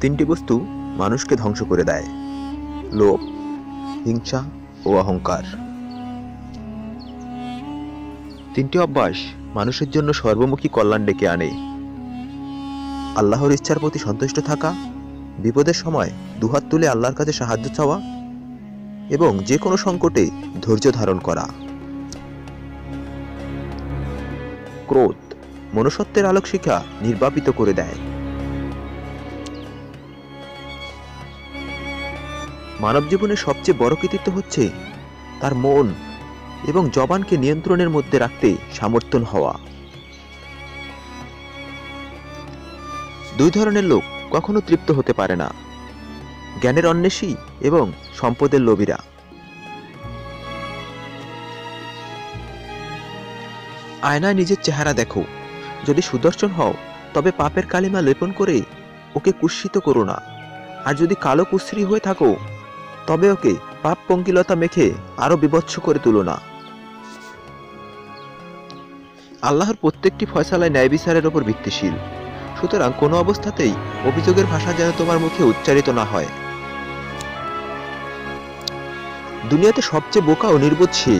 তিনটি বস্তু মানুষকে ধ্বংস করে দেয়: লোভ, হিংসা ও অহংকার। তিনটি অভ্যাস মানুষের জন্য সর্বমুখী কল্যাণ ডেকে আনে: আল্লাহর ইচ্ছার প্রতি সন্তুষ্ট থাকা, বিপদের সময় দুহাত তুলে আল্লাহর কাছে সাহায্য চাওয়া এবং যে কোনো সংকটে ধৈর্য ধারণ করা। ক্রোধ মনুষ্যত্বের আলোকশিখা নির্বাপিত করে দেয়। মানব জীবনের সবচেয়ে বড় কৃতিত্ব হচ্ছে তার মন এবং জবানকে নিয়ন্ত্রণের মধ্যে রাখতে সামর্থ্য হওয়া। দুই ধরনের লোক কখনো তৃপ্ত হতে পারে না: জ্ঞানের অন্বেষী এবং সম্পদের লোভীরা। আয়নায় নিজের চেহারা দেখো, যদি সুদর্শন হও তবে পাপের কালিমা লেপন করে ওকে কুৎসিত করো না, আর যদি কালো কুশ্রী হয়ে থাকো তবে ওকে পাপ পঙ্কিলতা মেখে আরো বিভৎস করে তুলো না। আল্লাহর প্রত্যেকটি ফয়সালায় ন্যায় বিচারের ওপর ভিত্তিশীল, সুতরাং কোনো অবস্থাতেই অভিযোগের ভাষা যেন তোমার মুখে উচ্চারিত না হয়। দুনিয়াতে সবচেয়ে বোকা ও নির্বোধ সে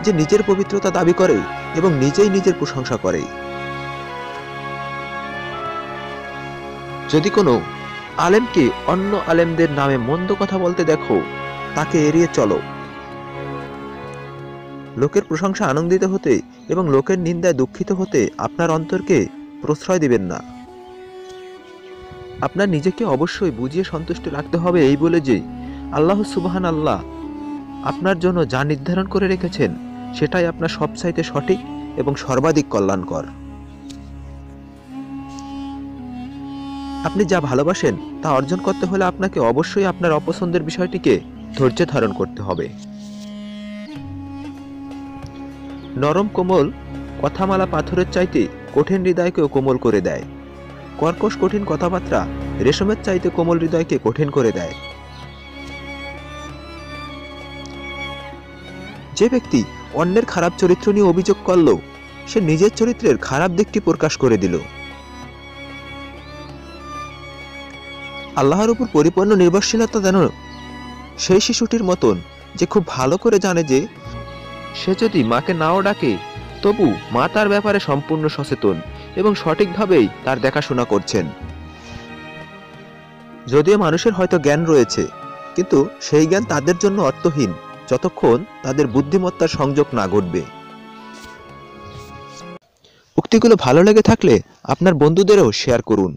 যে নিজের পবিত্রতা দাবি করে এবং নিজেই নিজের প্রশংসা করে। যদি কোনো আলেমকে অন্য আলেমদের নামে মন্দ কথা বলতে দেখো, তাকে এড়িয়ে চলো। লোকের প্রশংসা আনন্দিত হতে এবং লোকের নিন্দায় দুঃখিত হতে আপনার অন্তরকে প্রশ্রয় দিবেন না। আপনার নিজেকে অবশ্যই বুঝিয়ে সন্তুষ্ট রাখতে হবে এই বলে যে আল্লাহ সুবহানাল্লাহ আপনার জন্য যা নির্ধারণ করে রেখেছেন সেটাই আপনার সবচাইতে সঠিক এবং সর্বাধিক কল্যাণকর। আপনি যা ভালোবাসেন তা অর্জন করতে হলে আপনাকে অবশ্যই আপনার অপছন্দের বিষয়টিকে ধৈর্য ধারণ করতে হবে। নরম কোমল কথামালা পাথরের চাইতে কঠিন হৃদয়কেও কোমল করে দেয়। কর্কশ কঠিন কথাবার্তা রেশমের চাইতে কোমল হৃদয়কে কঠিন করে দেয়। যে ব্যক্তি অন্যের খারাপ চরিত্র নিয়ে অভিযোগ করল, সে নিজের চরিত্রের খারাপ দিকটি প্রকাশ করে দিল। আল্লাহর উপর পরিপূর্ণ নির্ভরশীলতা যেন সেই শিশুটির মতন যে খুব ভালো করে জানে যে সে যদি মাকে নাও ডাকে তবু মা তার ব্যাপারে সম্পূর্ণ সচেতন এবং সঠিকভাবেই তার দেখাশোনা করছেন। যদিও মানুষের হয়তো জ্ঞান রয়েছে, কিন্তু সেই জ্ঞান তাদের জন্য অর্থহীন যতক্ষণ তাদের বুদ্ধিমত্তার সংযোগ না ঘটবে। উক্তিগুলো ভালো লেগে থাকলে আপনার বন্ধুদেরও শেয়ার করুন।